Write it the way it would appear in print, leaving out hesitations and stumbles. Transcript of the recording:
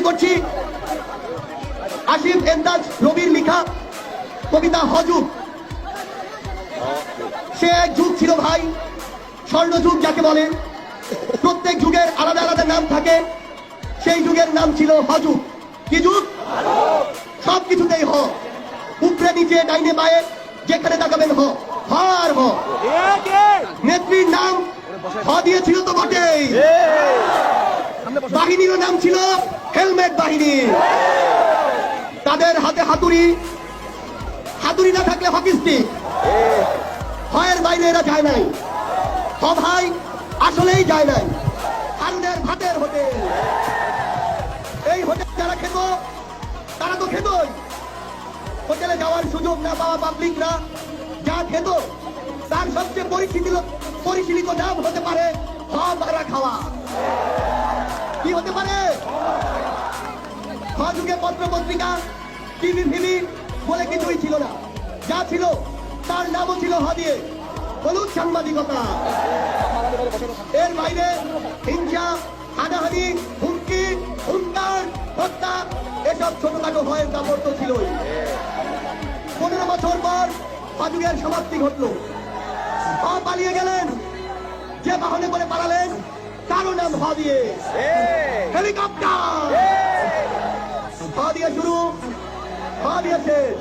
করছি আসিফ এন্দাজ রবির লেখা কবিতা হযুগ। সে এক যুগ ছিল ভাই, স্বর্ণযুগ যাকে বলে। প্রত্যেক যুগের আলাদা আলাদা নাম থাকে, সেই যুগের নাম ছিল হযুগ। কি যুগ? সবকিছুতেই হ, উপরে নিচে ডাইনে বায়ে যেখানে তাকাবেন হ, হ আর হ। নেত্রীর নাম হ দিয়েছিল তো বটেই, বাহিনীর নাম ছিল হেলমেট বাহিনী। তাদের হাতে হাতুড়ি, হাতুড়ি না থাকলে হকি স্টিক। হয়ের বাইরে এরা যায় নাই। হ ভাই আসলেই যায় নাই। হারুনের ভাতের হোটেল, এই হোটেল যারা খেত তারা তো খেতই। হোটেলে যাওয়ার সুযোগ না পাওয়া পাবলিকরা যা খেত তার সবচেয়ে পরিশীলিত নাম হতে পারে হ ভাড়া খাওয়া। কি হতে পারে? হ যুগে পত্র পত্রিকা, টিভি ফিভি বলে কিছুই ছিল না। যা ছিল তার নামও ছিল হ দিয়ে, হলুদ সাংবাদিকতা। এর বাইরে হিংসা, হানাহানি, হুমকি, হুঙ্কার, হত্যা, এসব ছোটখাটো ভয়ের কাপড় তো ছিলই। 15 বছর পর হযুগের সমাপ্তি ঘটলো। হ পালিয়ে গেলেন, যে বাহনে করে পালালেন তারও নাম হ দিয়ে, হেলিকপ্টার। হ দিয়ে শুরু, হ দিয়ে শেষ।